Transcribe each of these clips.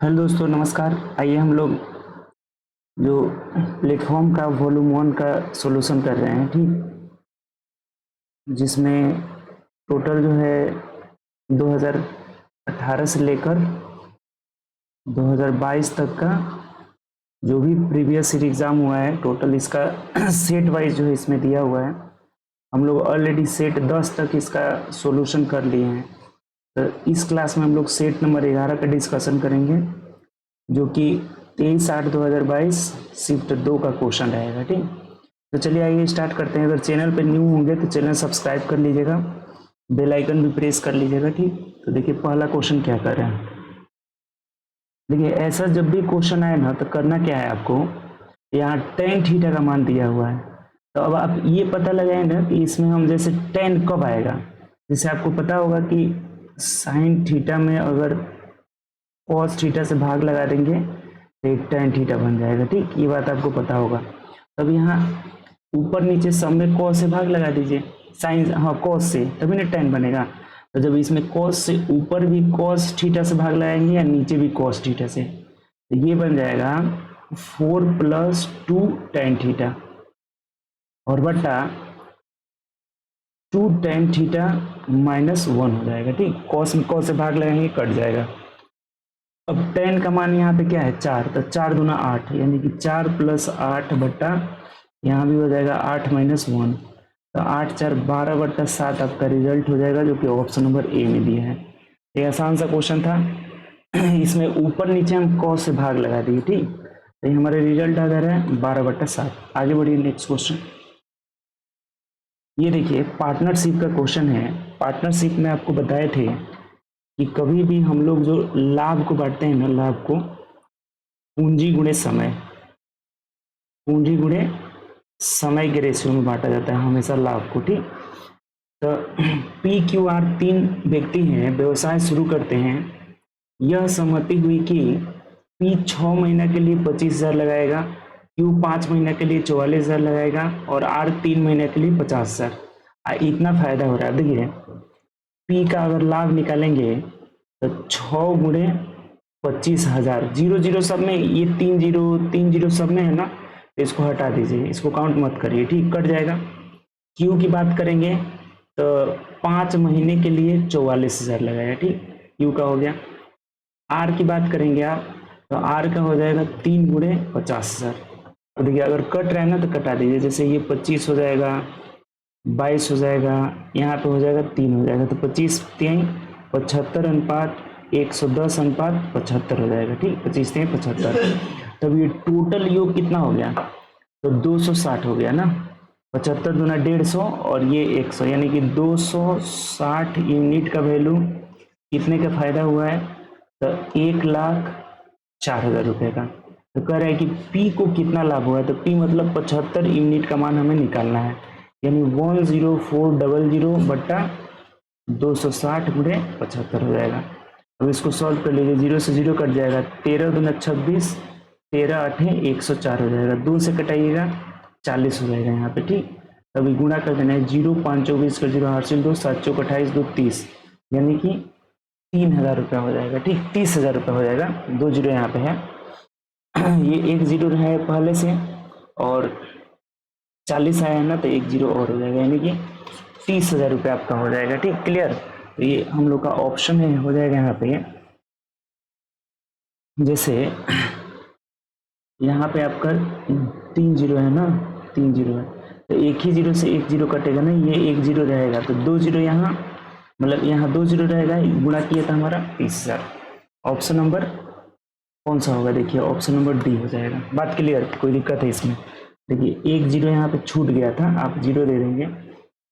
Hello दोस्तों, नमस्कार। आइए हम लोग जो प्लेटफॉर्म का वॉल्यूम 1 का सॉल्यूशन कर रहे हैं, ठीक, जिसमें टोटल जो है 2018 से लेकर 2022 तक का जो भी प्रीवियस ईयर एग्ज़ाम हुआ है, टोटल इसका सेट वाइज जो है इसमें दिया हुआ है। हम लोग ऑलरेडी सेट 10 तक इसका सॉल्यूशन कर लिए हैं। तो इस क्लास में हम लोग सेट नंबर 11 का डिस्कशन करेंगे, जो कि 23/8/2022 शिफ्ट 2 का क्वेश्चन रहेगा। ठीक, तो चलिए आइए स्टार्ट करते हैं। अगर चैनल पर न्यू होंगे तो चैनल सब्सक्राइब कर लीजिएगा, बेल आइकन भी प्रेस कर लीजिएगा। ठीक, तो देखिए पहला क्वेश्चन क्या कर रहे हैं। देखिए ऐसा जब भी क्वेश्चन आए ना तो करना क्या है आपको, यहाँ tan थीटा का मान दिया हुआ है। तो अब आप ये पता लगाए ना कि इसमें हम जैसे tan कब आएगा। जैसे आपको पता होगा कि sin थीटा में अगर cos थीटा से भाग लगा देंगे तो एक tan थीटा बन जाएगा। ठीक, ये बात आपको पता होगा। तब यहाँ ऊपर नीचे सब में cos से भाग लगा दीजिए, साइन, हाँ cos से, तभी ना tan बनेगा। तो जब इसमें cos से ऊपर भी cos थीटा से भाग लगाएंगे या नीचे भी cos थीटा से, तो ये बन जाएगा 4 + 2 tan थीटा और बट्टा 2 tan थीटा -1 हो जाएगा। ठीक, cos में cos से भाग लगाएंगे, कट जाएगा। अब tan का मान यहाँ पे क्या है, 4, तो 4 दूना 8, यानी कि 4 + 8 बट्टा यहाँ भी हो जाएगा 8 - 1, तो 8 × 4 = 12/7 आपका रिजल्ट हो जाएगा, जो कि ऑप्शन नंबर ए में दिया है। ये आसान सा क्वेश्चन था। इसमें ऊपर नीचे हम cos से भाग लगा दिए। ठीक, तो हमारे रिजल्ट आ जा रहा है 12/7। आगे बढ़िए नेक्स्ट क्वेश्चन। ये देखिए पार्टनरशिप का क्वेश्चन है। पार्टनरशिप में आपको बताए थे कि कभी भी हम लोग जो लाभ को बांटते हैं ना, लाभ को पूंजी गुणे समय, पूंजी गुणे समय के रेशियो में बांटा जाता है हमेशा लाभ को। ठीक, तो PQR 3 व्यक्ति हैं, व्यवसाय शुरू करते हैं। यह सहमति हुई कि P 6 महीना के लिए 25,000 लगाएगा, Q 5 महीना के लिए 44,000 लगाएगा और R 3 महीने के लिए 50,000। इतना फायदा हो रहा है। देखिए P का अगर लाभ निकालेंगे तो 6 गुणे 25,000, 0 सब में, ये 3 जीरो सब में है ना, तो इसको हटा दीजिए, इसको काउंट मत करिए। ठीक, कट जाएगा। Q की बात करेंगे तो 5 महीने के लिए 44,000 लगाएगा। ठीक, Q का हो गया। R की बात करेंगे आप तो R का हो जाएगा 3 गुणे 50,000। तो देखिए अगर कट रहा है ना तो कटा दीजिए, जैसे ये 25 हो जाएगा, 22 हो जाएगा, यहाँ पे हो जाएगा 3 हो जाएगा, तो 25 × 3 = 75 अनुपात 110 अनुपात 75 हो जाएगा। ठीक, 25 × 3 = 75। तब ये टोटल योग कितना हो गया, तो 260 हो गया ना। 75 दूना 150 और ये 100, यानी कि 260 यूनिट का वैल्यू कितने का फायदा हुआ है, तो 1,04,000 रुपये का। तो कह रहे हैं कि P को कितना लाभ हुआ है, तो P मतलब 75 यूनिट का मान हमें निकालना है, यानी 10400 बट्टा 260 गुणे 75 हो जाएगा। अब इसको सॉल्व कर लीजिए, 0 से 0 कट जाएगा, 13 दूना 26, 13 8 104 हो जाएगा, 2 से कटाइएगा 40 हो जाएगा यहाँ पे। ठीक, अभी गुणा कर देना है, 0 5 24 का 0 हासिल 2, 7 चौक 28, 2 30, यानी कि 3,000 रुपया हो जाएगा। ठीक, 30,000 रुपया हो जाएगा। 2 जीरो यहाँ पे है, ये 1 जीरो है पहले से और 40 आया है ना, तो 1 जीरो और हो जाएगा, यानी कि 30,000 रुपया आपका हो जाएगा। ठीक, क्लियर। तो ये हम लोग का ऑप्शन है, हो जाएगा यहाँ पे। जैसे यहाँ पे आपका 3 जीरो है ना, 3 जीरो है, तो एक ही जीरो से 1 जीरो कटेगा ना, ये 1 जीरो रहेगा, तो 2 जीरो यहाँ, मतलब यहाँ 2 जीरो रहेगा, गुणा किया था हमारा 30,000। ऑप्शन नंबर कौन सा होगा, देखिए ऑप्शन नंबर डी हो जाएगा। बात क्लियर, कोई दिक्कत है इसमें। देखिए 1 जीरो यहाँ पे छूट गया था, आप जीरो दे देंगे,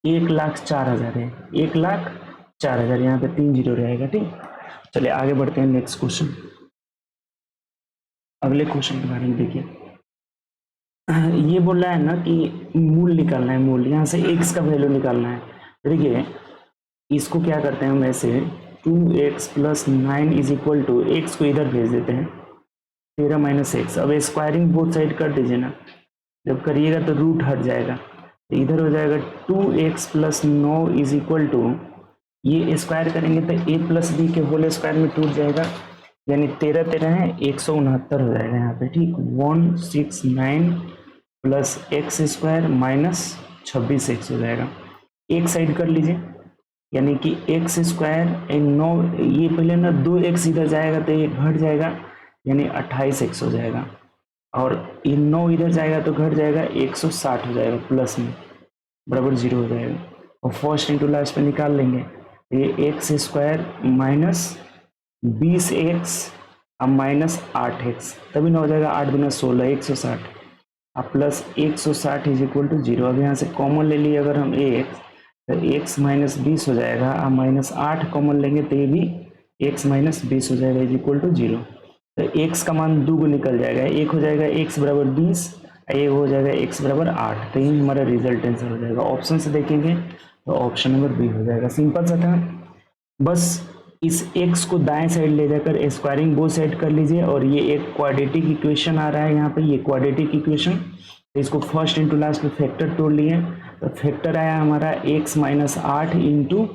1,04,000 है, 1,04,000, यहाँ पे 3 जीरो रहेगा। ठीक, चलिए आगे बढ़ते हैं नेक्स्ट क्वेश्चन। अगले क्वेश्चन के बारे में देखिए, ये बोल रहा है ना कि मूल निकालना है, मूल, यहाँ से x का वैल्यू निकालना है। देखिए इसको क्या करते हैं हम, ऐसे 2x + 9 = x को इधर भेज देते हैं, 13 - x। अब स्क्वायरिंग बोथ साइड कर दीजिए ना, जब करिएगा तो रूट हट जाएगा, तो इधर हो जाएगा 2x + 9 = ये स्क्वायर करेंगे तो a + b के होल स्क्वायर में टूट जाएगा, यानी 13 13 है 169 हो जाएगा यहाँ पे, ठीक। 169 plus x square minus 26x हो जाएगा। एक साइड कर लीजिए, यानी कि एक्स स्क्वायर 9, ये पहले ना 2x इधर जाएगा तो ये घट जाएगा, यानी 28x हो जाएगा। और ये 9 इधर जाएगा तो घट जाएगा, 160 हो जाएगा प्लस में, बराबर 0 हो जाएगा। और फर्स्ट इंटू लास्ट पे निकाल लेंगे, ये एक्स स्क्वायर माइनस 20x अब माइनस 8x, तभी ना हो जाएगा 8 गुना 16 160, अब प्लस 160 इज इक्वल टू 0। अब यहाँ से कॉमन ले लिए अगर हम x, तो x माइनस 20 हो जाएगा, अब माइनस 8 कॉमन लेंगे तो ये भी x माइनस 20 हो जाएगा इज इक्वल टू 0। तो x का मान 2 निकल जाएगा, एक हो जाएगा x बराबर 20, एक हो जाएगा x बराबर 8। तो ये हमारा रिजल्ट आंसर हो जाएगा। ऑप्शन से देखेंगे तो ऑप्शन नंबर बी हो जाएगा। सिंपल सा था, बस इस x को दाएं साइड ले जाकर स्क्वायरिंग बोथ साइड कर लीजिए, और ये एक क्वाड्रेटिक इक्वेशन आ रहा है यहाँ पे, ये क्वाड्रेटिक इक्वेशन, तो इसको फर्स्ट इंटू लास्ट में फैक्टर तोड़ लिए, तो फैक्टर आया हमारा x minus 8 into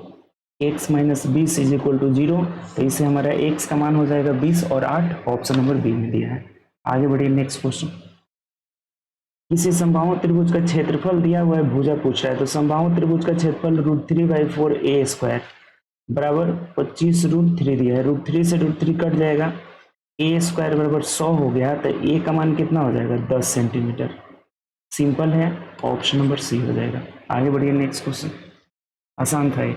x minus 20 is equal to 0। तो इससे हमारा x का मान हो जाएगा 20 और 8, ऑप्शन नंबर बी में दिया है। आगे बढ़िए नेक्स्ट क्वेश्चन। किसी समबाहु त्रिभुज का क्षेत्रफल दिया हुआ है, भुजा पूछ रहा है। तो समबाहु त्रिभुज का क्षेत्रफल √3/4 a स्क्वायर बराबर 25 √3 दिया है। √3 से √3 कट जाएगा, a स्क्वायर बराबर 100 हो गया, तो a का मान कितना हो जाएगा 10 सेंटीमीटर। सिंपल है, ऑप्शन नंबर सी हो जाएगा। आगे बढ़िए नेक्स्ट क्वेश्चन, आसान था ये।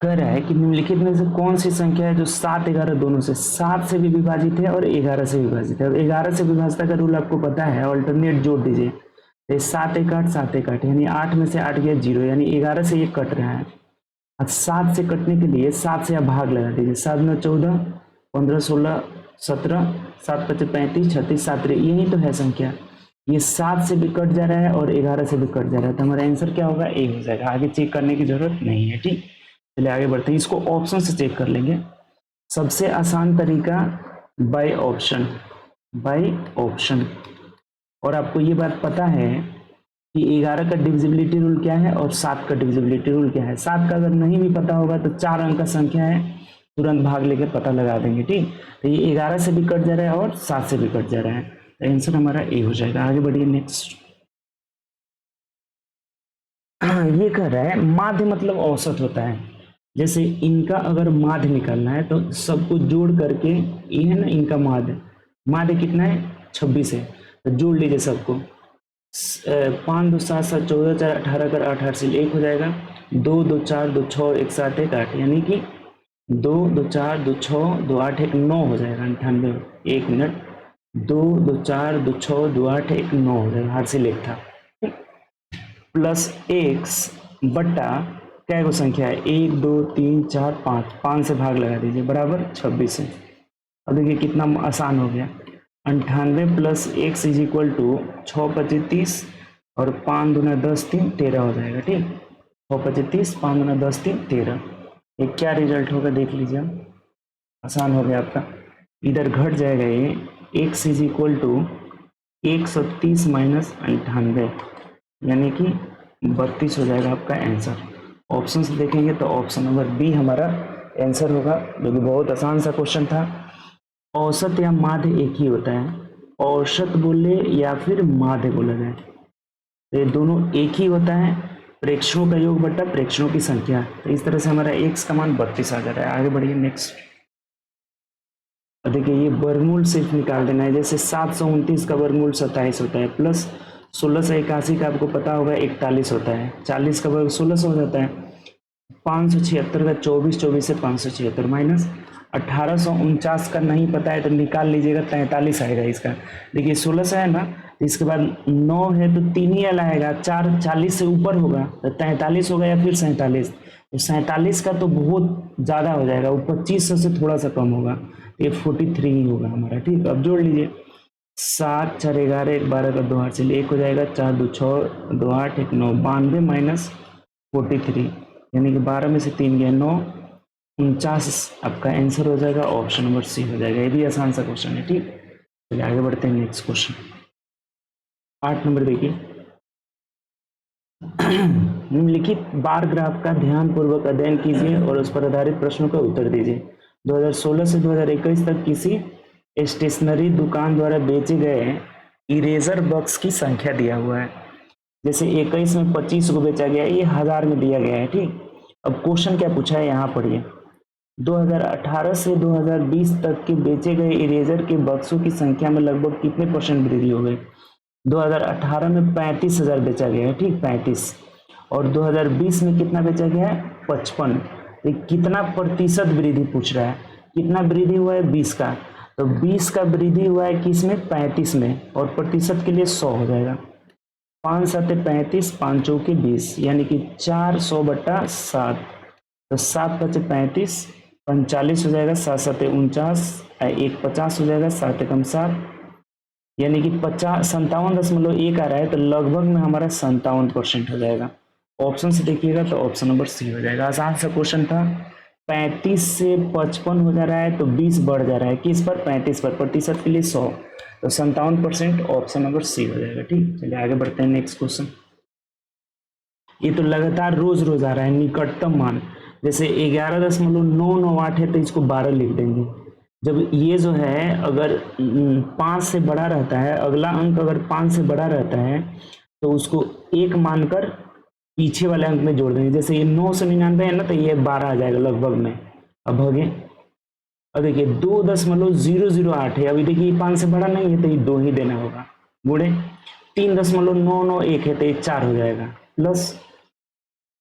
कह रहा है कि निम्नलिखित में से कौन सी संख्या है जो 7 11 दोनों से, 7 से भी विभाजित है और 11 से विभाजित है। और 11 से विभाजित का रूल आपको पता है, अल्टरनेट जोड़ दीजिए, 7 1 8 7 1 8, यानी 8 में से 8 गया 0, यानी 11 से ये कट रहा है। अब 7 से कटने के लिए 7 से आप भाग लगा दीजिए, 7 9 14 15 16 17 7 5 35 36 7 यही तो है संख्या। ये 7 से भी कट जा रहा है और 11 से भी कट जा रहा है, तो हमारा आंसर क्या होगा, ए हो जाएगा। आगे चेक करने की जरूरत नहीं है, ठीक। चलिए आगे बढ़ते हैं, इसको ऑप्शन से चेक कर लेंगे। सबसे आसान तरीका बाय ऑप्शन, बाय ऑप्शन। और आपको ये बात पता है कि 11 का डिविजिबिलिटी रूल क्या है और 7 का डिविजिबिलिटी रूल क्या है। 7 का अगर नहीं भी पता होगा तो 4 अंक का संख्या है, तुरंत भाग लेकर पता लगा देंगे, ठीक। तो ये 11 से भी कट जा रहा है और 7 से भी कट जा रहा है, तो आंसर हमारा ए हो जाएगा। आगे बढ़िए नेक्स्ट। ये कह रहा है माध्य मतलब औसत होता है। जैसे इनका अगर माध्य निकालना है तो सबको जोड़ करके, ये है ना इनका माध्य, माध्य कितना है 26 है, तो जोड़ लीजिए सबको। 5 2 7 7 14 4 18 कर 8 8 से 1 हो जाएगा, 2 2 4 2 6 1 7 1 8, यानी कि 2 2 4 2 6 2 8 1 9 हो जाएगा। 98, 1 मिनट, 2 2 4 2 6 2 8 1 9 हो जाएगा, हाथ से लेख था, प्लस x बट्टा क्या को संख्या है 1 2 3 4 5, 5 से भाग लगा दीजिए बराबर 26 है। अब देखिए कितना आसान हो गया, 98 plus x is equal to 6 25 30 और 5 दूना 10 3 13 हो जाएगा, ठीक। 6 25 30 5 दूना 10 3 13, ये क्या रिजल्ट होगा देख लीजिए, आसान हो गया आपका। इधर घट जाएगा, ये x is equal to 130 minus 98, यानी कि 32 हो जाएगा आपका आंसर। ऑप्शन से देखेंगे तो ऑप्शन नंबर बी हमारा आंसर होगा, जो कि बहुत आसान सा क्वेश्चन था। औसत या माध्य एक ही होता है, औसत बोले या फिर माध्य बोला जाए, तो ये दोनों एक ही होता है। प्रेक्षणों का योग बट्टा प्रेक्षणों की संख्या, तो इस तरह से हमारा x का मान 32 आ जा रहा है। आगे बढ़िए नेक्स्ट। देखिए ये वर्गमूल सिर्फ निकाल देना है, जैसे 729 का वर्गमूल 27 होता है, प्लस 1681 का आपको पता होगा 41 होता है, 40 का वर्ग 1600 हो जाता है, 576 का 24 से 576 माइनस 1849 का नहीं पता है तो निकाल लीजिएगा, 43 आएगा इसका। देखिए 1600 है ना, इसके बाद 9 है तो 3 ही आएगा, 4 40 से ऊपर होगा तो 43 होगा या फिर 47, तो 47 का तो बहुत ज़्यादा हो जाएगा, वो 2500 से थोड़ा सा कम होगा, ये 43 ही होगा हमारा, ठीक। अब जोड़ लीजिए, 7 4 11 1 12 का 2 हाथ से 1 हो जाएगा, 4 2 6 2 8 1 9, 92 माइनस 43, यानी कि 12 में से 3 गया 9, 49 आपका आंसर हो जाएगा, ऑप्शन नंबर सी हो जाएगा। ये भी आसान सा क्वेश्चन है, ठीक। चलिए आगे बढ़ते हैं नेक्स्ट क्वेश्चन। 8 नंबर देखिए, निम्नलिखित बार ग्राफ का ध्यान पूर्वक अध्ययन कीजिए और उस पर आधारित प्रश्नों का उत्तर दीजिए। 2016 से 2021 तक किसी स्टेशनरी दुकान द्वारा बेचे गए इरेजर बॉक्स की संख्या दिया हुआ है। जैसे 21 में 25 को बेचा गया, ये 1000 में दिया गया है। ठीक, अब क्वेश्चन क्या पूछा है यहाँ पढ़िए। 2018 से 2020 तक के बेचे गए इरेजर के बक्सों की संख्या में लगभग कितने % वृद्धि हो गई। 2018 में 35,000 बेचा गया है, ठीक 35, और 2020 में कितना बेचा गया है 55। तो कितना प्रतिशत वृद्धि पूछ रहा है, कितना वृद्धि हुआ है 20 का, तो 20 का वृद्धि हुआ है किस में 35 में, और प्रतिशत के लिए 100 हो जाएगा। 5 7 35, 5 चौके 20, यानी कि 400/7, तो 7 5 35, 45 हो जाएगा, 7 7 49, 1 50 हो जाएगा, 7 एकम 7, यानी कि 57.1 आ रहा है, तो लगभग में हमारा 57% हो जाएगा। ऑप्शन से देखिएगा तो ऑप्शन नंबर सी हो जाएगा। आसान सा क्वेश्चन था। 35 से 55 हो जा रहा है तो 20 बढ़ जा रहा है, किस पर 35 पर, प्रतिशत के लिए 100, तो 57%, ऑप्शन नंबर सी हो जाएगा। ठीक, चलिए आगे बढ़ते हैं नेक्स्ट क्वेश्चन। ये तो लगातार रोज रोज आ रहा है, निकटतम मान, जैसे 11.998 है तो इसको 12 लिख देंगे। जब ये जो है अगर 5 से बड़ा रहता है, अगला अंक अगर 5 से बड़ा रहता है तो उसको 1 मानकर पीछे वाले अंक में जोड़ देंगे। जैसे ये 999 है ना, तो ये 12 आ जाएगा लगभग में। अब भगे, अब देखिए 2.008 है, अभी देखिए 5 से बड़ा नहीं है तो ये 2 ही देना होगा, गुणे 3.991 है तो ये 4 हो जाएगा, प्लस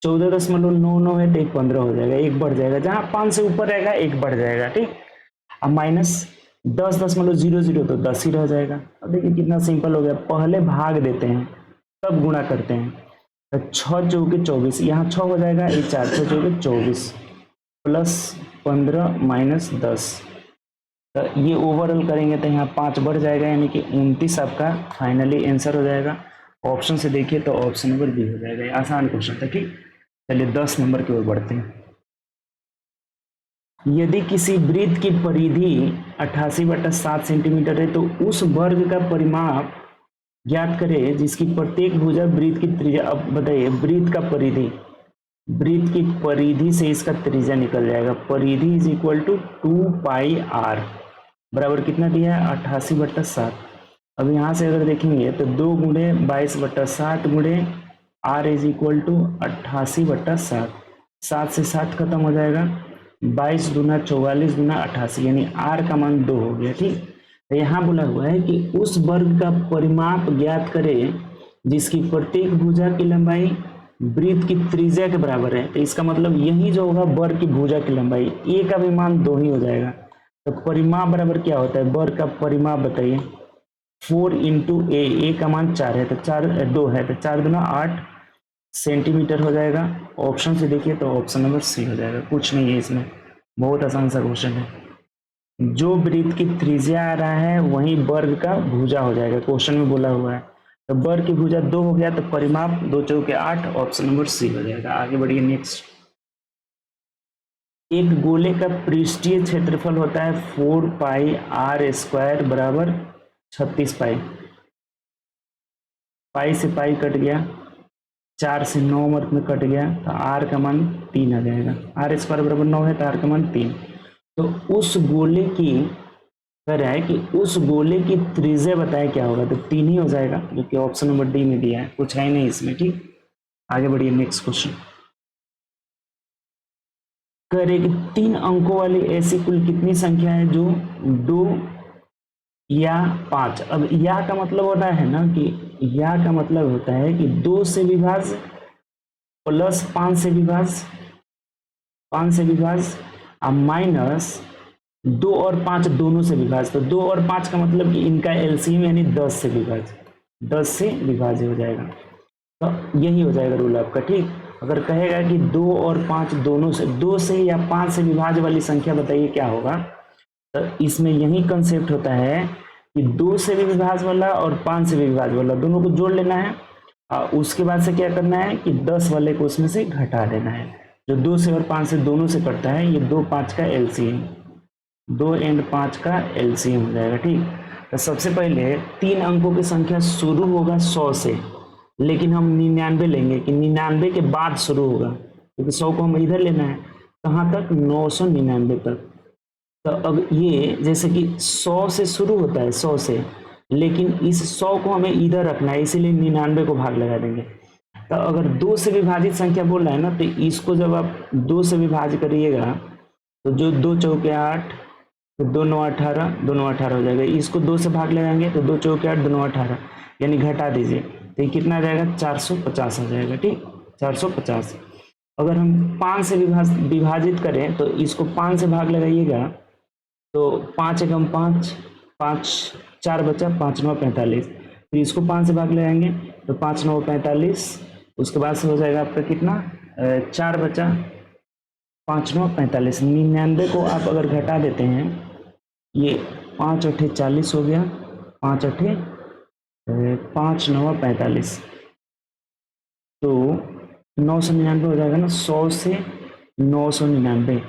14.99 है तो 15 हो जाएगा, 1 बढ़ जाएगा, जहां 5 से ऊपर रहेगा 1 बढ़ जाएगा। ठीक, अब माइनस 10.00 तो 10 ही रह जाएगा। अब देखिए कितना सिंपल हो गया, पहले भाग देते हैं तब गुणा करते हैं, तो 6 चौके 24, यहाँ 6 हो जाएगा, ये 4 6 चौके 24, प्लस 15 माइनस 10, तो ये ओवरऑल करेंगे तो यहाँ 5 बढ़ जाएगा, यानी कि 29 आपका फाइनली आंसर हो जाएगा। ऑप्शन से देखिए तो ऑप्शन नंबर बी हो जाएगा। ये आसान क्वेश्चन था। ठीक, चलिए 10 नंबर की ओर बढ़ते हैं। यदि किसी वृत्त की परिधि 88/7 सेंटीमीटर है तो उस वर्ग का परिमाप ज्ञात करें जिसकी प्रत्येक भुजा वृत्त की त्रिज्या। अब बताइए, वृत्त का परिधि, वृत्त की परिधि से इसका त्रिज्या निकल जाएगा। परिधि इज इक्वल टू 2πr बराबर कितना दिया है 88/7। अब यहाँ से अगर देखेंगे तो 2 गुणे 22/7 गुणे r इज इक्वल टू 88/7, 7 से 7 खत्म हो जाएगा, 22 दूना 44 दूना 88, यानी r का मान 2 हो गया। ठीक, तो यहाँ बोला हुआ है कि उस वर्ग का परिमाप ज्ञात करें जिसकी प्रत्येक भुजा की लंबाई वृत्त की त्रिज्या के बराबर है। तो इसका मतलब यही जो होगा वर्ग की भुजा की लंबाई, ए का भी मान 2 ही हो जाएगा। तो परिमाप बराबर क्या होता है, वर्ग का परिमाप बताइए, 4 इंटू ए का मान 4 है तो 2 है तो 4 दूना 8 सेंटीमीटर हो जाएगा। ऑप्शन से देखिए तो ऑप्शन नंबर सी हो जाएगा। कुछ नहीं है इसमें, बहुत आसान सा क्वेश्चन है। जो वृत्त की त्रिज्या आ रहा है वही वर्ग का भुजा हो जाएगा, क्वेश्चन में बोला हुआ है। तो वर्ग की भुजा 2 हो गया तो परिमाप 2 चौके 8, ऑप्शन नंबर सी हो जाएगा। आगे बढ़िए नेक्स्ट। एक गोले का पृष्ठीय क्षेत्रफल होता है 4πr² बराबर 36 पाई। पाई से पाई कट गया, 4 से 9 मर्क में कट गया, तो r का मान 3 आ जाएगा। r² बराबर 9 है तो r का मान 3। तो उस गोले की कह रहा है कि उस गोले की त्रिज्या बताए क्या होगा, तो 3 ही हो जाएगा, जो कि ऑप्शन नंबर डी में दिया है, कुछ है नहीं इसमें। ठीक, आगे बढ़िए नेक्स्ट क्वेश्चन। कह रहे कि 3 अंकों वाली ऐसी कुल कितनी संख्या है जो 2 या 5। अब या का मतलब होता है ना कि या का मतलब होता है कि 2 से विभाज्य प्लस 5 से विभाज्य, 5 से विभाज्य अब माइनस 2 और 5 दोनों से विभाज्य। तो 2 और 5 का मतलब कि इनका एलसीएम यानी 10 से विभाज्य, 10 से विभाज्य हो जाएगा। तो यही हो जाएगा रूल आपका। ठीक, अगर कहेगा कि 2 और 5 दोनों से, 2 से या 5 से विभाज्य वाली संख्या बताइए क्या होगा, तो इसमें यही कंसेप्ट होता है कि 2 से भी विभाज्य वाला और 5 से भी विभाज्य वाला दोनों को जोड़ लेना है, और उसके बाद से क्या करना है कि 10 वाले को उसमें से घटा देना है। जो 2 से और 5 से दोनों से कटता है, ये 2 5 का एलसीएम, 2 एंड 5 का एलसीएम हो जाएगा। ठीक, तो सबसे पहले 3 अंकों की संख्या शुरू होगा 100 से, लेकिन हम 99 लेंगे कि 99 के बाद शुरू होगा, क्योंकि 100 को हम इधर लेना है, कहाँ तक 999 तक। तो अब ये जैसे कि 100 से शुरू होता है, 100 से, लेकिन इस 100 को हमें इधर रखना है, इसीलिए 99 को भाग लगा देंगे। तो अगर 2 से विभाजित संख्या बोल रहा है ना, तो इसको जब आप 2 से विभाजित करिएगा तो जो 2 चौके 8, तो 2 9 18, 2 9 18 हो जाएगा। इसको 2 से भाग लगाएंगे तो 2 चौके 8, 2 9 18, यानी घटा दीजिए तो ये कितना आ जाएगा, 450 हो जाएगा। ठीक, 450। अगर हम 5 से विभाजित करें तो इसको 5 से भाग लगाइएगा तो 5 एकम 5, 5 4 बचा, 5 9 45। फिर इसको 5 से भाग लगाएंगे तो 5 9 45, उसके बाद से हो जाएगा आपका कितना, 4 बचा, 5 9 45। 99 को आप अगर घटा देते हैं, ये 5 8 40 हो गया, 5 8 5 9 45, तो 999 हो जाएगा ना, 100 से 999।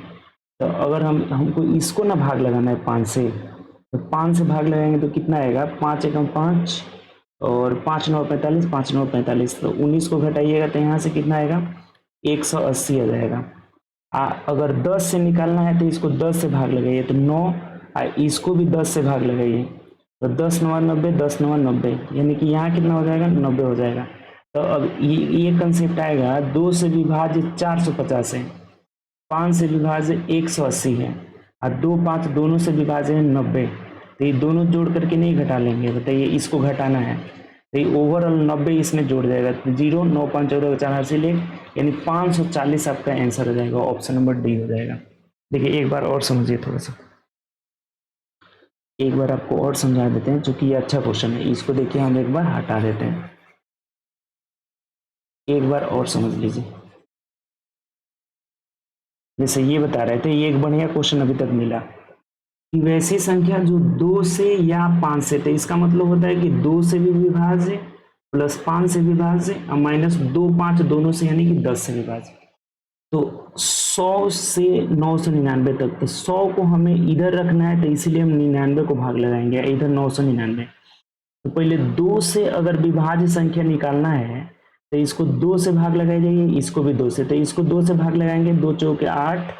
तो अगर हमको इसको ना भाग लगाना है 5 से, तो 5 से भाग लगाएंगे तो कितना आएगा, 5 एकम 5 और 5 9 45, 5 9 45, तो 19 को घटाइएगा तो यहाँ से कितना आएगा, 180 आ जाएगा। अगर 10 से निकालना है तो इसको 10 से भाग लगाइए तो 9, इसको भी 10 से भाग लगाइए तो 10 9 90, 10 9 90, यानी कि यहाँ कितना हो जाएगा, 90 हो जाएगा। तो अब ये कंसेप्ट आएगा, 2 से विभाजित 450 है, 5 से विभाजित 180 है, और 2 5 दोनों से विभाजित 90, तो ये दोनों जोड़ करके नहीं घटा लेंगे, बताइए इसको घटाना है तो ये ओवरऑल 90 इसमें जोड़ जाएगा, तो 0 9 5 14 4 से ले, यानी 540 आपका आंसर हो जाएगा, ऑप्शन नंबर डी हो जाएगा। देखिए एक बार और समझिए, थोड़ा सा एक बार आपको और समझा देते हैं, चूंकि ये अच्छा क्वेश्चन है, इसको देखिए हम एक बार हटा देते हैं, एक बार और समझ लीजिए। जैसे ये बता रहे थे, ये एक बढ़िया क्वेश्चन अभी तक मिला कि वैसी संख्या जो 2 से या 5 से, तो इसका मतलब होता है कि 2 से भी विभाज्य प्लस 5 से विभाज्य और माइनस 2 5 दोनों से, यानी कि 10 से विभाज्य। तो 100 से 999 तक, तो 100 को हमें इधर रखना है, तो इसीलिए हम 99 को भाग लगाएंगे, इधर 999। तो पहले 2 से अगर विभाज्य संख्या निकालना है तो इसको 2 से भाग लगाई जाइए, इसको भी 2 से, तो इसको 2 से भाग लगाएंगे, 2 चौके 8,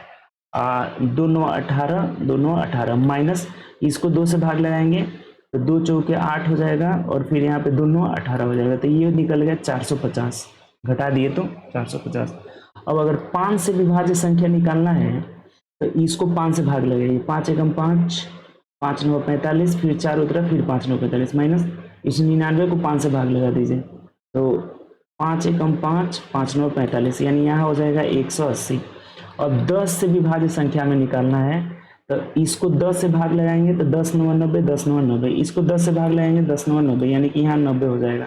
2 9 18, 2 9 18, माइनस इसको 2 से भाग लगाएंगे तो 2 चौके 8 हो जाएगा, और फिर यहाँ पे 2 9 18 हो जाएगा, तो ये निकल गया 450, घटा दिए तो 450। अब अगर 5 से विभाज्य संख्या निकालना है तो इसको 5 से भाग लगाइए, 5 एकम 5, 5 9 45, फिर 4 उतरा, फिर 5 9 45, माइनस इस 99 को 5 से भाग लगा दीजिए, तो 5 एकम 5, 5 9 45, यानी यहाँ हो जाएगा 180। और 10 से विभाज्य संख्या में निकालना है तो इसको 10 से भाग लगाएंगे तो 10 9 90, 10 9 90, इसको 10 से भाग लगाएंगे 10 9 90, यानी कि यहाँ 90 हो जाएगा।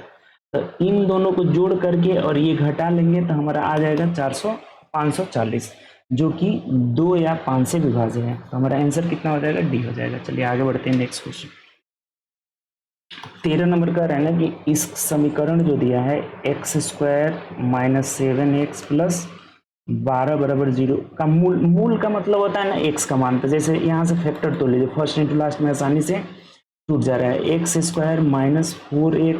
तो इन दोनों को जोड़ करके और ये घटा लेंगे तो हमारा आ जाएगा 540, जो कि 2 या 5 से विभाज्य है। तो हमारा आंसर कितना हो जाएगा, डी हो जाएगा। चलिए आगे बढ़ते हैं, नेक्स्ट क्वेश्चन 13 नंबर का रहना कि इस समीकरण जो दिया है x² - 7x + 12 बराबर 0 का मूल का मतलब होता है ना x का मान, तो जैसे यहाँ से फैक्टर तो लीजिए, फर्स्ट इंटू लास्ट में आसानी से टूट जा रहा है। x² - 4x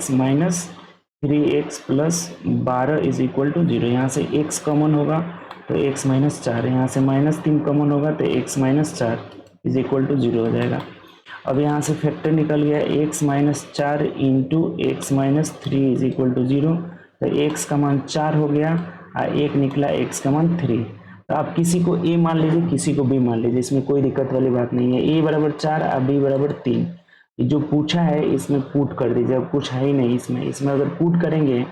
- 3x + 12 = 0। यहाँ से x कॉमन होगा तो x - 4, यहाँ से -3 कॉमन होगा तो x - 4 = 0 हो जाएगा। अब यहाँ से फैक्टर निकल गया, x - 4 × x - 3 = 0, तो x का मान 4 हो गया और एक निकला x का मान 3। तो आप किसी को a मान लीजिए, किसी को b मान लीजिए, इसमें कोई दिक्कत वाली बात नहीं है। a बराबर 4 और b बराबर 3, जो पूछा है इसमें पुट कर दीजिए, अब कुछ है ही नहीं इसमें अगर पुट करेंगे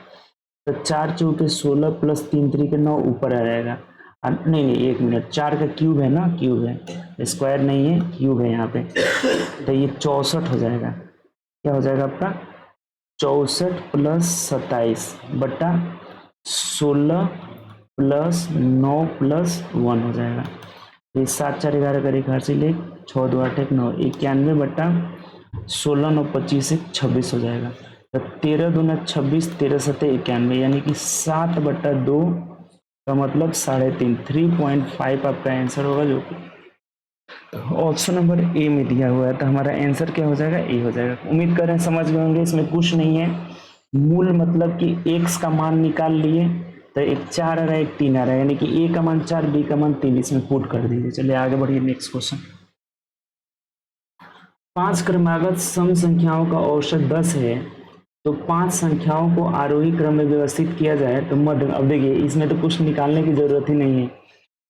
तो 4 चौके 16 + 3 3 9 ऊपर आ जाएगा। नहीं एक मिनट, 4 का क्यूब है ना, क्यूब है, स्क्वायर नहीं है, क्यूब है यहाँ पे, तो ये 64 हो जाएगा। क्या हो जाएगा आपका, 64 + 27 बटा 16 + 9 + 1 हो जाएगा। ये 7 4 11 का रेखा से ले 6 2 8 1 9, 91 बटा 16 9 25 1 26 हो जाएगा। तो 13 दूना 26, 13 7 91, यानी कि 7 बटा 2 का मतलब 3.5, 3.5 आपका आंसर होगा, जो कि ऑप्शन नंबर ए में दिया हुआ है। तो हमारा आंसर क्या हो जाएगा, ए हो जाएगा। उम्मीद कर रहे हैं समझ गए होंगे, इसमें कुछ नहीं है। मूल मतलब कि x का मान निकाल लिए तो एक 4 आ रहा है, एक 3 आ रहा है, यानी कि a का मान 4, b का मान 3, इसमें पुट कर दीजिए। चलिए आगे बढ़िए, नेक्स्ट क्वेश्चन 5 क्रमागत सम संख्याओं का औसत 10 है, तो 5 संख्याओं को आरोही क्रम में व्यवस्थित किया जाए तो मध्य, अब देखिए इसमें तो कुछ निकालने की जरूरत ही नहीं है,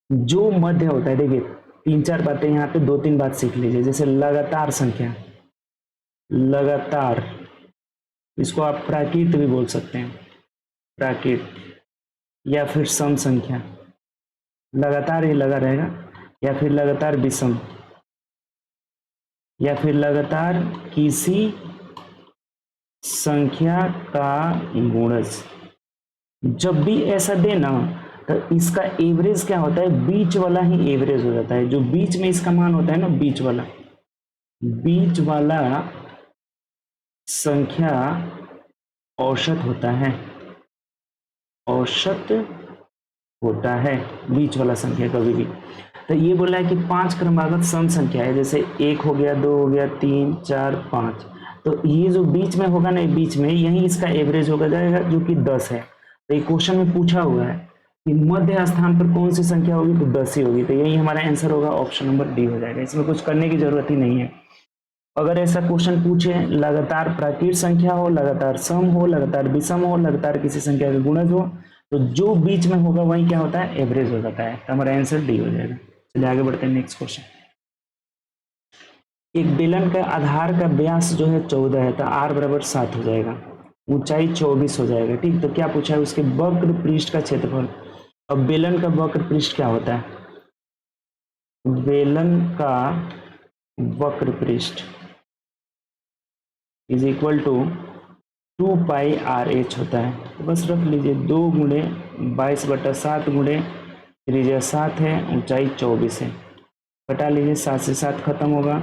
जो मध्य होता है, देखिए 3-4 बातें यहाँ पे 2-3 बात सीख लीजिए। जैसे लगातार संख्या, लगातार, इसको आप प्राकृत भी बोल सकते हैं, प्राकृत, या फिर सम संख्या, लगातार ही लगा रहेगा, या फिर लगातार विषम, या फिर लगातार किसी संख्या का गुणज। जब भी ऐसा देना तो इसका एवरेज क्या होता है, बीच वाला ही एवरेज हो जाता है, जो बीच में इसका मान होता है ना, बीच वाला संख्या औसत होता है, औसत होता है बीच वाला संख्या कभी भी। तो ये बोला है कि 5 क्रमागत सम संख्या है, जैसे 1 हो गया, 2 हो गया, 3, 4, 5, तो ये जो बीच में होगा ना, बीच में यही इसका एवरेज होगा जाएगा, जो कि 10 है। तो ये क्वेश्चन में पूछा हुआ है कि मध्य स्थान पर कौन सी संख्या होगी, तो 10 ही होगी, तो यही हमारा आंसर होगा, ऑप्शन नंबर डी हो जाएगा। इसमें कुछ करने की जरूरत ही नहीं है। अगर ऐसा क्वेश्चन पूछे, लगातार प्राकृत संख्या हो, लगातार सम हो, लगातार विषम हो, लगातार किसी संख्या का गुणज हो, तो जो बीच में होगा वही क्या होता है, एवरेज हो जाता है, तो हमारा आंसर डी हो जाएगा। चलिए आगे बढ़ते हैं, नेक्स्ट क्वेश्चन। एक बेलन का आधार का व्यास जो है 14 है, तो r बराबर 7 हो जाएगा, ऊंचाई 24 हो जाएगा, ठीक। तो क्या पूछा है, उसके वक्र पृष्ठ का क्षेत्रफल। अब बेलन का वक्र पृष्ठ क्या होता है, बेलन का वक्र पृष्ठ is equal to 2 pi RH होता है। तो बस रख लीजिए 2 गुणे 22/7 गुणे त्रिज्या 7 है, ऊंचाई 24 है, घटा लीजिए, 7 से 7 खत्म होगा,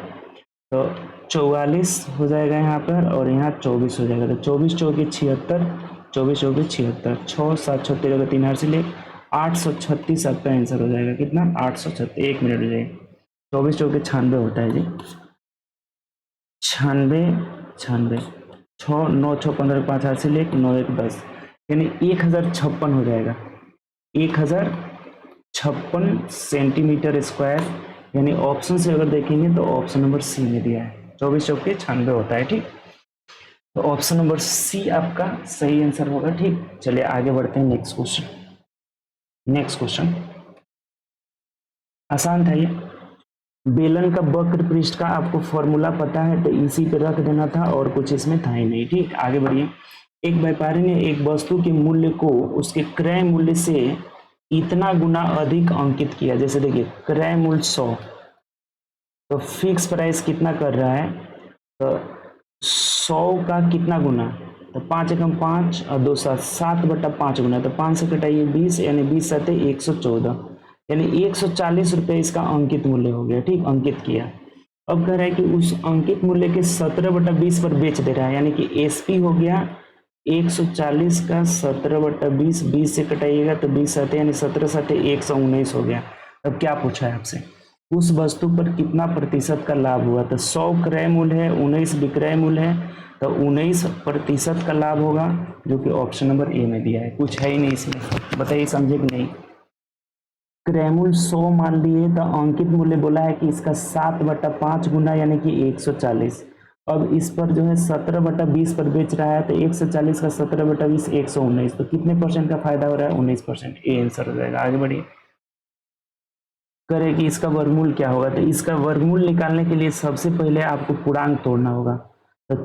तो 44 हो जाएगा यहाँ पर, और यहाँ 24 हो जाएगा, तो 24 चौके 76, 24 चौके 76, 6 7 13 का 3 हार से ले 836 आपका आंसर हो जाएगा। कितना, 836, 1 मिनट हो जाएगा, 24 चौके 96 होता है जी, 96, 6 9 6 15 5 हाथ से ले 9 1 10, यानी 1056 हो जाएगा, 1056 सेंटीमीटर स्क्वायर, यानी ऑप्शन से अगर देखेंगे तो ऑप्शन नंबर सी में दिया है, 24 चौके 96 होता है, ठीक। तो ऑप्शन नंबर सी आपका सही आंसर होगा, ठीक। चलिए आगे बढ़ते हैं, नेक्स्ट क्वेश्चन आसान था ये। बेलन का वक्र पृष्ठ का आपको फॉर्मूला पता है, तो इसी पे रख देना था, और कुछ इसमें था ही नहीं, ठीक। आगे बढ़िए। एक व्यापारी ने एक वस्तु के मूल्य को उसके क्रय मूल्य से इतना गुना अधिक अंकित किया। जैसे देखिए क्रय मूल्य 100, तो फिक्स प्राइस कितना कर रहा है, तो 100 का कितना गुना, तो 5 एकम 5 और 2 7 7/5 गुना, तो 5 से कटाइए 20, यानी 20 7 114, यानी 140 रुपये इसका अंकित मूल्य हो गया, ठीक, अंकित किया। अब कह रहा है कि उस अंकित मूल्य के 17/20 पर बेच दे रहा है, यानी कि एसपी हो गया 140 का 17/20, 20 से कटाइएगा तो 20 7 यानी 17 7 119 हो गया। अब क्या पूछा है आपसे, उस वस्तु पर कितना प्रतिशत का लाभ हुआ, तो 100 क्रय मूल्य है, 19 विक्रय मूल्य है, तो 19% का लाभ होगा, जो कि ऑप्शन नंबर ए में दिया है। कुछ है ही नहीं इसमें, बताइए समझे कि नहीं। क्रय मूल्य 100 मान लिए, तो अंकित मूल्य बोला है कि इसका 7/5 गुना, यानी कि 140। अब इस पर जो है 17/20 पर बेच रहा है, तो 140 का 17/20 119, तो कितने परसेंट का फायदा हो रहा है, 19%, ए आंसर हो जाएगा। आगे बढ़िए, करें कि इसका वर्गमूल क्या होगा, तो इसका वर्गमूल निकालने के लिए सबसे पहले आपको पूर्णांक तोड़ना होगा, तो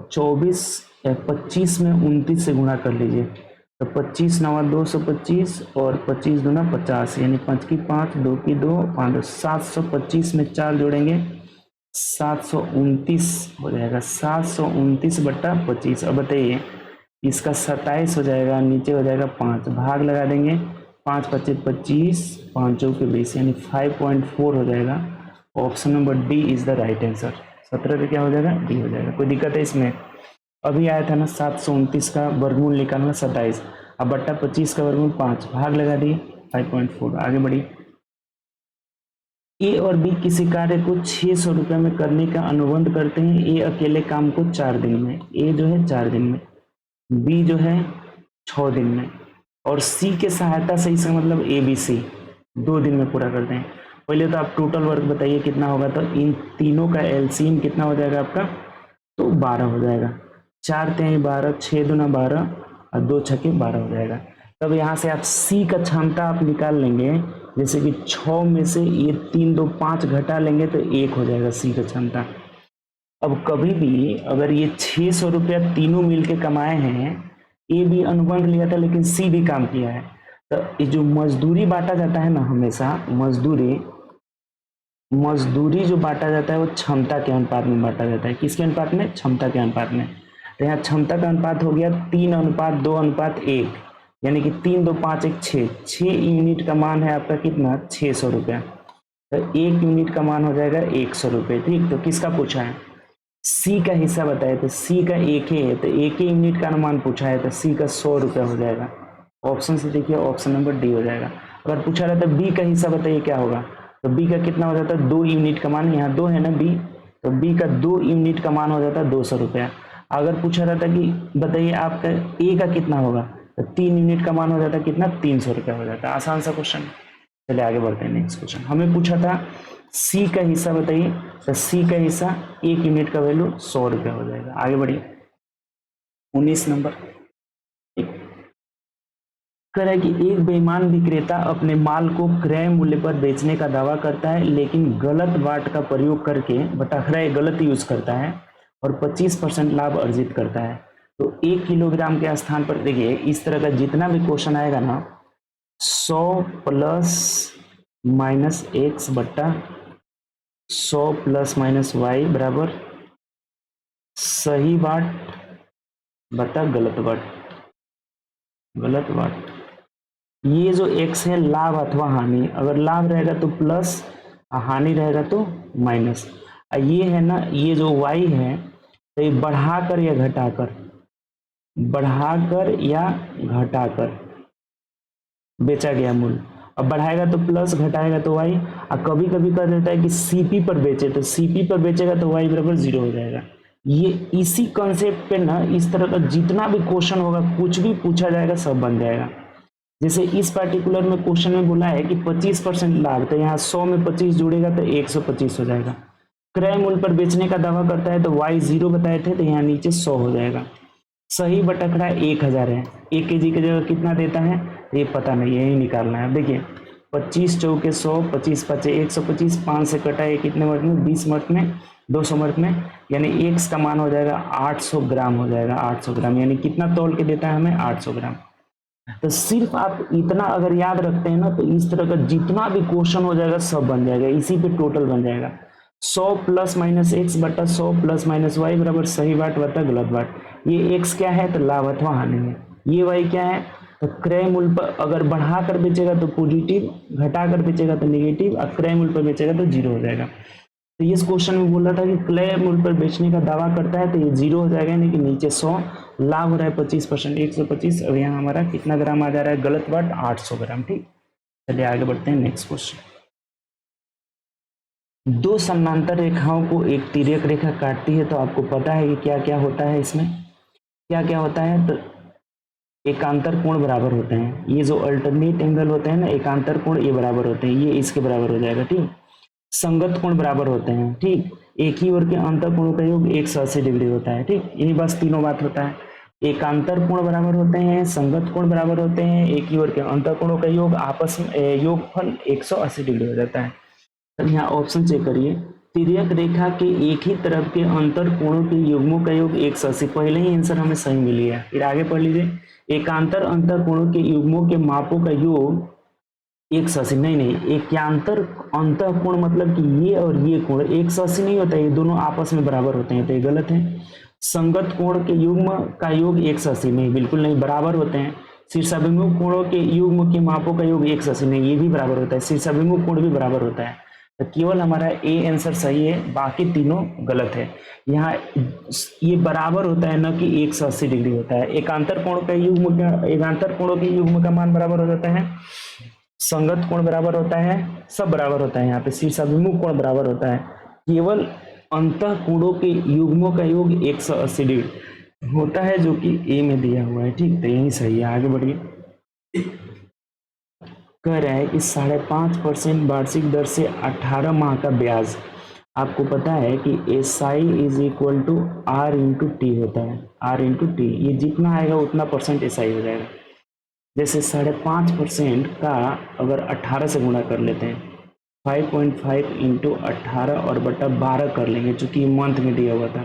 25 में 29 से गुणा कर लीजिए, तो 25 9 225 और 25 दूना 50, यानी 5 की 5 2 की 2 5 725 में 4 जोड़ेंगे 729 हो जाएगा, 729/25। अब बताइए इसका 27 हो जाएगा, नीचे हो जाएगा 5, भाग लगा देंगे, 5 25 25, 5 चौके 20, यानी 5.4 हो जाएगा। Option number D is the right answer. 17 का क्या हो जाएगा, डी हो जाएगा। कोई दिक्कत है इसमें, अभी आया था ना 729 का वर्गमूल निकालना 27, अब बट्टा 25 का वर्गमूल 5, भाग लगा दिए 5.4। आगे बढ़िए, ए और बी किसी कार्य को 600 रुपये में करने का अनुबंध करते हैं। ए अकेले काम को 4 दिन में, ए जो है 4 दिन में, बी जो है 6 दिन में, और सी के सहायता से, इसका मतलब ए बी सी 2 दिन में पूरा करते हैं। पहले तो आप टोटल वर्क बताइए कितना होगा, तो इन तीनों का एलसीएम कितना हो जाएगा आपका, तो 12 हो जाएगा। 4 3 12, 6 दूना 12 और 2 छक्के 12 हो जाएगा। तब यहाँ से आप सी का क्षमता आप निकाल लेंगे, जैसे कि 6 में से ये 3 2 5 घटा लेंगे तो 1 हो जाएगा सी का क्षमता। अब कभी भी अगर ये 600 रुपया तीनों मिलके कमाए हैं, ए भी अनुबंध लिया था लेकिन सी भी काम किया है, तो ये जो मजदूरी बांटा जाता है ना, हमेशा मजदूरी जो बांटा जाता है वो क्षमता के अनुपात में बांटा जाता है। किसके अनुपात में? क्षमता के अनुपात में। तो यहाँ क्षमता का अनुपात हो गया 3:2:1, यानी कि 3 2 5 1 6। 6 यूनिट का मान है आपका कितना? 600 रुपया। तो 1 यूनिट का मान हो जाएगा 100 रुपये। ठीक, तो किसका पूछा है? सी का हिस्सा बताए, तो सी का 1 है, तो 1 यूनिट का अनुमान पूछा है, तो सी का 100 रुपया हो जाएगा। ऑप्शन से देखिए, ऑप्शन नंबर डी हो जाएगा। अगर पूछा रहता है बी का हिस्सा बताइए क्या होगा, तो बी का कितना हो जाता है? 2 यूनिट का मान, यहाँ 2 है ना बी, तो बी का 2 यूनिट का मान हो जाता है 200 रुपया। अगर पूछा रहता कि बताइए आपका ए का कितना होगा, तो 3 यूनिट का मान हो जाता है कितना? 300 रुपया हो जाता है। आसान सा क्वेश्चन। चलिए आगे बढ़ते हैं नेक्स्ट क्वेश्चन। हमें पूछा था सी का हिस्सा बताइए, तो सी का हिस्सा 1 यूनिट का वैल्यू 100 रुपया हो जाएगा। आगे बढ़िए 19 नंबर। कह रहा है कि एक बेईमान विक्रेता अपने माल को क्रय मूल्य पर बेचने का दावा करता है, लेकिन गलत बाट का प्रयोग करके बटाखरा गलत यूज करता है और 25% लाभ अर्जित करता है। तो 1 किलोग्राम के स्थान पर देखिए, इस तरह का जितना भी क्वेश्चन आएगा ना, 100 प्लस माइनस एक्स बट्टा 100 प्लस माइनस वाई बराबर सही बाट बटा गलत बाट। ये जो x है लाभ अथवा हानि, अगर लाभ रहेगा तो प्लस, हानि रहेगा तो माइनस। ये है ना, ये जो y है, तो ये बढ़ाकर या घटाकर बेचा गया मूल्य। अब बढ़ाएगा तो प्लस, घटाएगा तो y। और कभी कभी कर देता है कि CP पर बेचे, तो CP पर बेचेगा तो y बराबर 0 हो जाएगा। ये इसी कॉन्सेप्ट पे ना, इस तरह का जितना भी क्वेश्चन होगा, कुछ भी पूछा जाएगा सब बन जाएगा। जैसे इस पार्टिकुलर में क्वेश्चन में बोला है कि 25% लाभ, तो यहाँ 100 में 25 जुड़ेगा तो 125 हो जाएगा। क्रय मूल्य पर बेचने का दावा करता है, तो y 0 बताए थे, तो यहाँ नीचे 100 हो जाएगा। सही बटखरा 1000 है, 1 kg की जगह कितना देता है ये पता नहीं, यही निकालना है। देखिए 25 चौके 100, 25 5 125, 5 से कटा है कितने मिनट में? 20 मिनट में, 200 मिनट में, यानी x का मान हो जाएगा 800 ग्राम हो जाएगा। 800 ग्राम यानी कितना तौल के देता है हमें? 800 ग्राम। तो सिर्फ आप इतना अगर याद रखते हैं ना, तो इस तरह का जितना भी क्वेश्चन हो जाएगा सब बन जाएगा, इसी पे टोटल बन जाएगा। 100 प्लस माइनस एक्स बटा 100 प्लस माइनस वाई बराबर सही बाट बटा गलत बाट। ये x क्या है? तो लाभ अथवा हानि है। ये y क्या है? तो क्रय मूल्य पर अगर बढ़ा कर बेचेगा तो पॉजिटिव, घटा कर बेचेगा तो नेगेटिव, और क्रय मूल्य पर बेचेगा तो 0 हो जाएगा। तो इस क्वेश्चन में बोल रहा था कि क्रय मूल्य पर बेचने का दावा करता है, तो ये 0 हो जाएगा, यानी कि नीचे 100, लाभ हो रहा है 25%, 125। अब यहाँ हमारा कितना ग्राम आ जा रहा है? गलत बाट 800 ग्राम। ठीक, चलिए आगे बढ़ते हैं नेक्स्ट क्वेश्चन। दो समानांतर रेखाओं को एक तिर्यक रेखा काटती है, तो आपको पता है कि क्या क्या होता है इसमें, क्या क्या होता है? तो एकांतर कोण बराबर होते हैं। ये जो अल्टरनेट एंगल होते हैं ना, एकांतर कोण ये बराबर होते हैं, ये इसके बराबर हो जाएगा। ठीक, संगत कोण बराबर होते हैं। ठीक, एक ही ओर के अंतर कोणों का योग 180 डिग्री होता है। ठीक, यही बस तीनों बात होता है। एकांतर कोण बराबर होते हैं, संगत कोण बराबर होते हैं, एक ही ओर के अंतर कोणों का योग आपस में योगफल 180 डिग्री हो जाता है। तो यहाँ ऑप्शन चेक करिए, तिर्यक रेखा के एक ही तरफ के अंतर कोणों के युग्मों का योग 180। पहले ही आंसर हमें सही मिल गया। फिर आगे पढ़ लीजिए, एकांतर अंतर कोणों के युग्मों के मापों का योग 180। नहीं, एकांतर अंतर कोण मतलब कि ये और ये कोण 180 नहीं होता, ये दोनों आपस में बराबर होते हैं, तो ये गलत है। संगत कोण के युग्म का योग 180 नहीं, बिल्कुल नहीं, बराबर होते हैं। शीर्षाभिमुख कोणों के युग्म के मापों का योग 180 नहीं, ये भी बराबर होता है। शीर्षाभिमुख कोण भी बराबर होता है। तो केवल हमारा ए आंसर सही है, बाकी तीनों गलत है। यहाँ ये बराबर होता है, न कि 180 डिग्री होता है। एकांतर कोण का युग्म, एकांतर कोणों के युग्म का मान बराबर हो जाता है, संगत कोण बराबर होता है, सब बराबर होता है। यहाँ पे शीर्षाभिमुख कोण बराबर होता है, केवल अंतः कोणों के युग्मों का योग 180 डिग्री होता है, जो कि ए में दिया हुआ है। ठीक, तो यही सही है। आगे बढ़िए, कह रहा है कि 5.5% वार्षिक दर से 18 माह का ब्याज। आपको पता है कि SI is equal to R into T होता है, R इंटू टी, ये जितना आएगा उतना परसेंट SI हो जाएगा। जैसे 5.5% का अगर 18 से गुणा कर लेते हैं, 5.5 इंटू 18 और बटा 12 कर लेंगे, चूंकि मंथ में दिया हुआ था,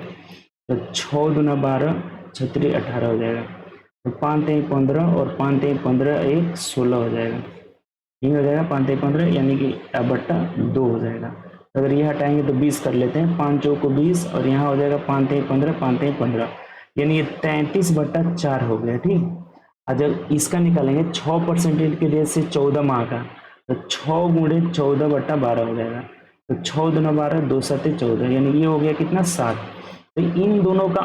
तो 6 दूना 12, 6 18 हो जाएगा। तो 5 3 15 और 5 3 15 1 16 हो जाएगा, ये हो जाएगा 5 3 15, यानी कि बट्टा 2 हो जाएगा। अगर ये हटाएंगे तो 20 कर लेते हैं, 5 चौक को 20 और यहाँ हो जाएगा 5 3 15, 5 3 15, यानी ये 33/4 हो गया। ठीक, और जब इसका निकालेंगे 6% के रेट से 14 माह का, तो 6 गुणे 14/12 हो जाएगा। तो 6 दूना 12, 2 7 14, यानी ये हो गया कितना 7। तो इन दोनों का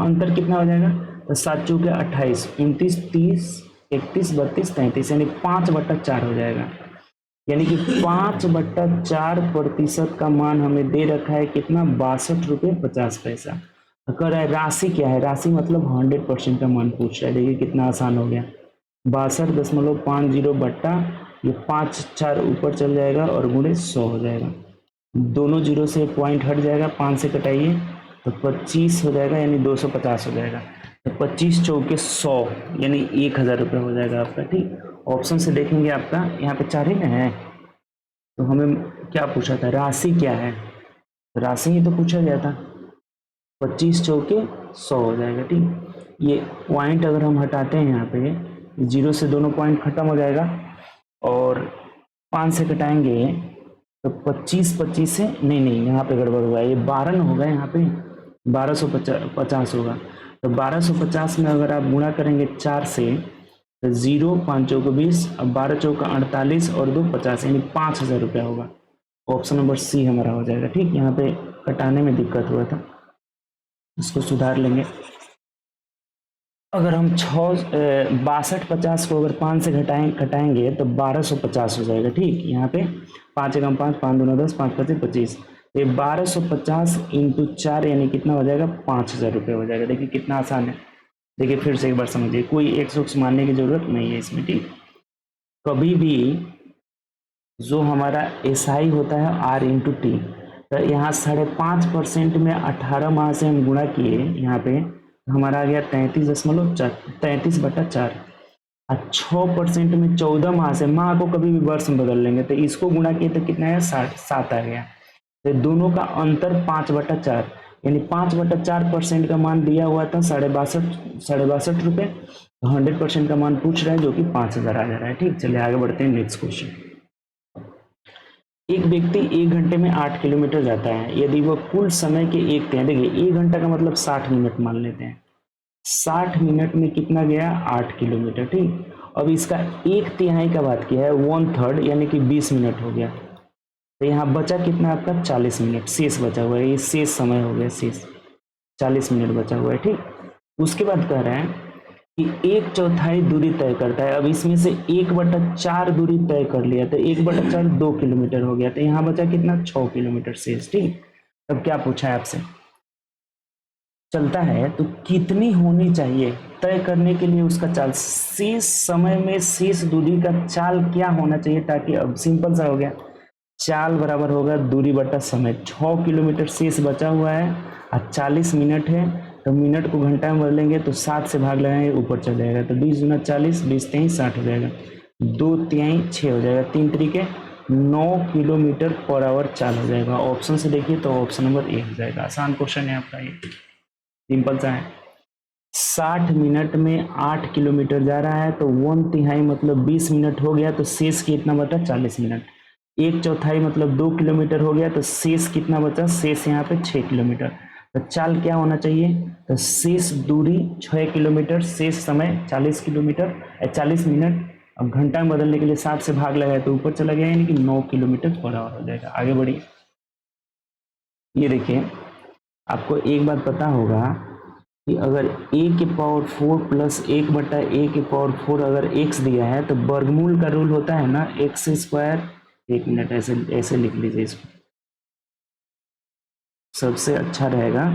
अंतर कितना हो जाएगा, तो 7 चौके 28, 29 30 31 32 33, यानी 5/4 हो जाएगा। यानी कि 5/4% का मान हमें दे रखा है कितना, 62.50 रुपये। तो कह रहा है राशि क्या है, राशि मतलब 100% का मान पूछ रहा है। देखिए कितना आसान हो गया, 62.50 बट्टा ये 5 4 ऊपर चल जाएगा और गुणे 100 हो जाएगा। दोनों जीरो से पॉइंट हट जाएगा, 5 से कटाइए तो 25 हो जाएगा, यानी 250 हो जाएगा। तो 25 चौके 100, यानी 1000 रुपये हो जाएगा आपका। ठीक, ऑप्शन से देखेंगे आपका यहाँ पे 4 ही ना है, तो हमें क्या पूछा था, राशि क्या है, राशि ही तो पूछा गया था। 25 चौके 100 हो जाएगा। ठीक, ये पॉइंट अगर हम हटाते हैं यहाँ पे, जीरो से दोनों पॉइंट खत्म हो जाएगा और 5 से कटाएंगे तो 25 से नहीं यहाँ पे गड़बड़ हुआ है, ये 12 ना होगा, यहाँ पे 1250 होगा। तो 1250 में अगर आप गुणा करेंगे 4 से, तो 0 5 चौका 20, अब 12 चौका 48 और 2 50, यानी 5000 रुपया होगा। ऑप्शन नंबर सी हमारा हो जाएगा। ठीक, यहाँ पे कटाने में दिक्कत हुआ था, इसको सुधार लेंगे। अगर हम 6250 को अगर 5 से कटाएंगे तो 1250 हो जाएगा। ठीक, यहाँ पे 5 एकम 5, 5 दूना 10, 5 पचे 25, ये 1250 इंटू 4 यानी कितना हो जाएगा, 5000 रुपये हो जाएगा। देखिए कितना आसान है। देखिए फिर से एक बार समझिए, कोई एक सुख मानने की जरूरत नहीं है इसमें। ठीक, कभी भी जो हमारा SI होता है R इंटू टी, तो यहाँ 5.5% में 18 माह से हम गुणा किए, यहाँ पे हमारा आ गया 33/4। और 6% में 14 माह से, माह को कभी भी वर्ष में बदल लेंगे, तो इसको गुणा किए तो कितना है, 7 आ गया। तो दोनों का अंतर 5/4, यानी 5/4% का मान दिया हुआ था 62.5 रुपये, तो 100% का मान पूछ रहा है जो कि 5000 आ जा रहा है। ठीक, चलिए आगे बढ़ते हैं नेक्स्ट क्वेश्चन। एक व्यक्ति 1 घंटे में 8 किलोमीटर जाता है, यदि वह कुल समय के 1 तिहाई, देखिए 1 घंटा का मतलब 60 मिनट मान लेते हैं, 60 मिनट में कितना गया, 8 किलोमीटर। ठीक, अब इसका 1 तिहाई का बात किया है, 1/3, यानी कि 20 मिनट हो गया। तो यहाँ बचा कितना आपका, 40 मिनट शेष बचा हुआ है, ये शेष समय हो गया, शेष 40 मिनट बचा हुआ है। ठीक, उसके बाद कह रहे हैं कि 1/4 दूरी तय करता है। अब इसमें से 1/4 दूरी तय कर लिया, तो 1/4 2 किलोमीटर हो गया, तो यहाँ बचा कितना, 6 किलोमीटर शेष। ठीक, अब क्या पूछा है आपसे, चलता है तो कितनी होनी चाहिए तय करने के लिए उसका चाल, शेष समय में शेष दूरी का चाल क्या होना चाहिए, ताकि, अब सिंपल सा हो गया, चाल बराबर होगा दूरी बटा समय। 6 किलोमीटर शेष बचा हुआ है और 40 मिनट है, तो मिनट को घंटा में बदलेंगे तो 7 से भाग लगाएंगे, ऊपर चल जाएगा, तो 20 गुना 40, 20 3 60 हो जाएगा, 2 3 6 हो जाएगा, 3 तरीके 9 किलोमीटर पर आवर चाल हो जाएगा। ऑप्शन से देखिए तो ऑप्शन नंबर ए हो जाएगा। आसान क्वेश्चन है आपका, ये सिंपल सा है। 60 मिनट में 8 किलोमीटर जा रहा है, तो 1/3 मतलब 20 मिनट हो गया, तो शेष कितना बचा, 40 मिनट। 1/4 मतलब 2 किलोमीटर हो गया, तो शेष कितना बचा, शेष यहाँ पे 6 किलोमीटर। तो चाल क्या होना चाहिए, तो शेष दूरी 6 किलोमीटर, शेष समय 40 किलोमीटर 40 मिनट। अब घंटा में बदलने के लिए 7 से भाग लगाए तो ऊपर चला गया, यानी कि 9 किलोमीटर पर आवर हो जाएगा। आगे बढ़िए, ये देखिए आपको एक बात पता होगा कि अगर a⁴ प्लस 1/a⁴ अगर x दिया है, तो वर्गमूल का रूल होता है ना, x²। एक मिनट, ऐसे लिख लीजिए इसको, सबसे अच्छा रहेगा।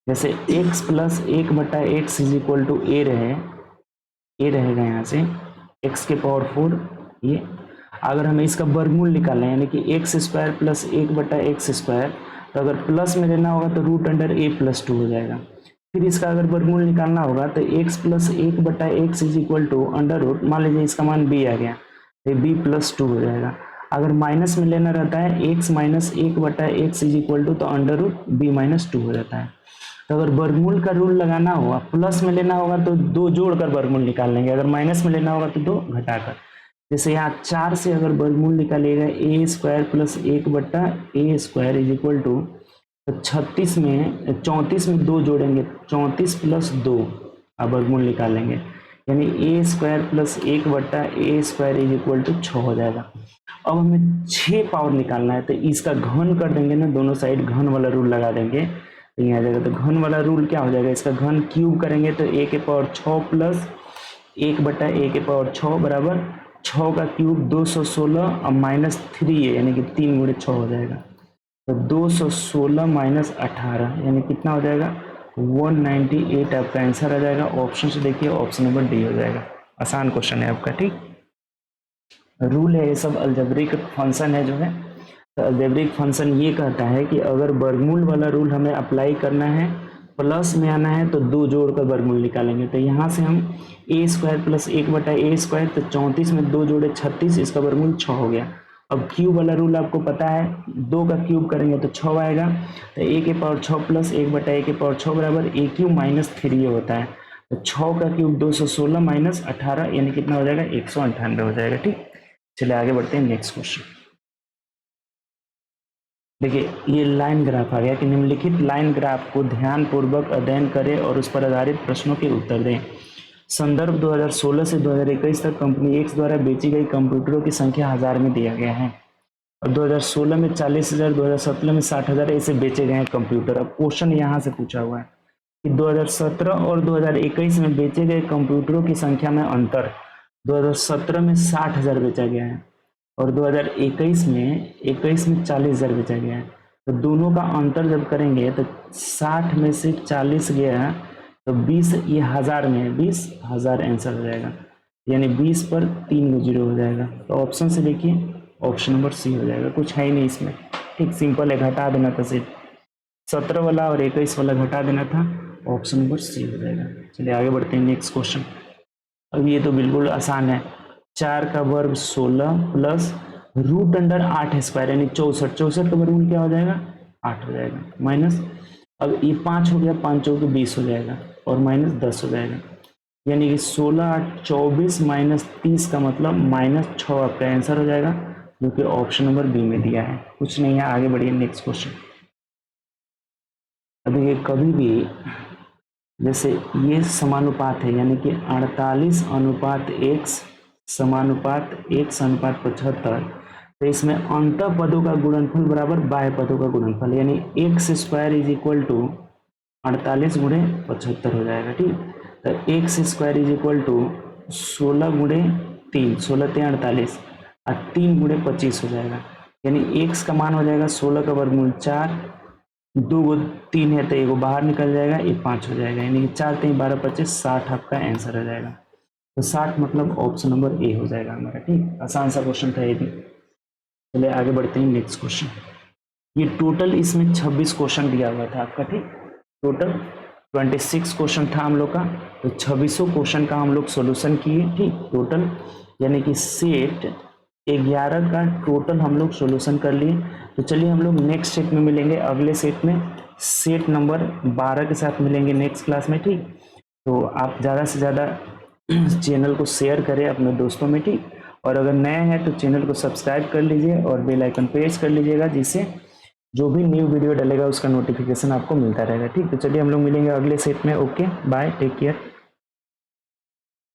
जैसे x plus 1/x is equal to a रहेगा यहाँ से, x⁴ ये अगर हमें इसका वर्गमूल निकालना है यानी कि एक्स स्क्वायर प्लस 1/x², तो अगर प्लस में लेना होगा तो रूट अंडर a + 2 हो जाएगा। फिर इसका अगर वर्गमूल निकालना होगा तो x + 1/x = अंडर रूट, मान लीजिए इसका मान b आ गया तो b + 2 हो जाएगा। अगर माइनस में लेना रहता है x - 1/x = तो अंडर रूट b - 2 हो जाता है। तो अगर वर्गमूल का रूल लगाना होगा, प्लस में लेना होगा तो 2 जोड़कर वर्गमूल निकाल लेंगे, अगर माइनस में लेना होगा तो 2 घटाकर। जैसे यहाँ 4 से अगर वर्गमूल निकालिएगा a² + 1/a² = तो 36 में 34 में 2 जोड़ेंगे, 34 + 2 अब वर्गमूल निकालेंगे, यानी a² + 1/a² = 6 हो जाएगा। अब हमें 6 पावर निकालना है तो इसका घन कर देंगे ना, दोनों साइड घन वाला रूल लगा देंगे तो यहाँ आ जाएगा। तो घन वाला रूल क्या हो जाएगा, इसका घन क्यूब करेंगे तो a⁴ + 1/a⁴ बराबर 6 का क्यूब 216 और -3 है यानी कि 3 × 6 हो जाएगा। तो 216 - 18 यानी कितना हो जाएगा 198 आपका आंसर आ जाएगा। ऑप्शन से देखिए ऑप्शन नंबर डी हो जाएगा। आसान क्वेश्चन है आपका, ठीक। रूल है ये सब अलजेब्रिक फंक्शन है जो है। तो अलजेब्रिक फंक्शन ये कहता है कि अगर वर्गमूल वाला रूल हमें अप्लाई करना है, प्लस में आना है तो 2 जोड़कर वर्गमूल निकालेंगे। तो यहाँ से हम a² + 1/a², तो 34 में 2 जोड़े 36, इसका वर्गमूल 6 हो गया। अब क्यूब वाला रूल आपको पता है, 2 का क्यूब करेंगे तो 6 आएगा। तो a⁴ + 1/a⁴ बराबर a³ - 3 होता है। तो 6 का क्यूब 216 - 18 यानी कितना हो जाएगा 198 हो जाएगा, ठीक। चलिए आगे बढ़ते हैं नेक्स्ट क्वेश्चन। देखिए ये लाइन ग्राफ आ गया कि निम्नलिखित लाइन ग्राफ को ध्यानपूर्वक अध्ययन करें और उस पर आधारित प्रश्नों के उत्तर दें। संदर्भ 2016 से 2021 तक कंपनी एक्स द्वारा बेची गई कंप्यूटरों की संख्या 1000 में दिया गया है और 2016 में 40,000, 2017 में 60,000 ऐसे बेचे गए हैं कंप्यूटर। अब क्वेश्चन यहाँ से पूछा हुआ है कि 2017 और 2021 में बेचे गए कंप्यूटरों की संख्या में अंतर। 2017 में 60,000 बेचा गया है और 2021 में 40,000 बेचा गया है। तो दोनों का अंतर जब करेंगे तो 60 में से 40 गया तो 20, ये 1000 में है, 20,000 आंसर हो जाएगा, यानी 20 पर 3 0 हो जाएगा। तो ऑप्शन से देखिए ऑप्शन नंबर सी हो जाएगा, कुछ है ही नहीं इसमें, ठीक। सिंपल है, घटा देना था, सिर्फ 17 वाला और 21 वाला घटा देना था, ऑप्शन नंबर सी हो जाएगा। चलिए आगे बढ़ते हैं नेक्स्ट क्वेश्चन। अब ये तो बिल्कुल आसान है, 4 का वर्ग 16 प्लस रूट अंडर 8² यानी 64, 64 का वर्गमूल क्या हो जाएगा 8 हो जाएगा, माइनस अब ये 5 हो गया, 5 चौके 20 हो जाएगा और माइनस 10 हो जाएगा, यानी कि 16 8 24 माइनस 30 का मतलब -6 आपका आंसर हो जाएगा, जो कि ऑप्शन नंबर बी में दिया है। कुछ नहीं है, आगे बढ़िए नेक्स्ट क्वेश्चन। अब देखिए कभी भी जैसे ये समानुपात है यानी कि 48:x = x:75, तो इसमें अंत पदों का गुणनफल बराबर बाह्य पदों का गुणनफल, यानी x² = 48 × 75 हो जाएगा, ठीक। तो x² = 16 × 3, 16 3 48 और 3 × 25 हो जाएगा, यानी x का मान हो जाएगा 16 का वर्गमूल 4, 2 को 3 है तो 1 बाहर निकल जाएगा, ये 5 हो जाएगा, यानी कि 4 3 12 25 60 आपका आंसर हो जाएगा। तो 60 मतलब ऑप्शन नंबर ए हो जाएगा हमारा, ठीक। आसान सा क्वेश्चन था ये भी। चलिए आगे बढ़ते हैं नेक्स्ट क्वेश्चन। ये टोटल इसमें 26 क्वेश्चन दिया हुआ था आपका, ठीक। टोटल 26 क्वेश्चन था हम लोग का, तो 26 क्वेश्चन का हम लोग सोल्यूशन किए, ठीक। टोटल यानी कि सेट 11 का टोटल हम लोग सोल्यूशन कर लिए। तो चलिए हम लोग नेक्स्ट सेट में मिलेंगे, अगले सेट में सेट नंबर 12 के साथ मिलेंगे नेक्स्ट क्लास में, ठीक। तो आप ज़्यादा से ज़्यादा चैनल को शेयर करें अपने दोस्तों में, ठीक। और अगर नए हैं तो चैनल को सब्सक्राइब कर लीजिए और बेल आइकन प्रेस कर लीजिएगा, जिससे जो भी न्यू वीडियो डलेगा उसका नोटिफिकेशन आपको मिलता रहेगा, ठीक। तो चलिए हम लोग मिलेंगे अगले सेट में। Okay bye, take care.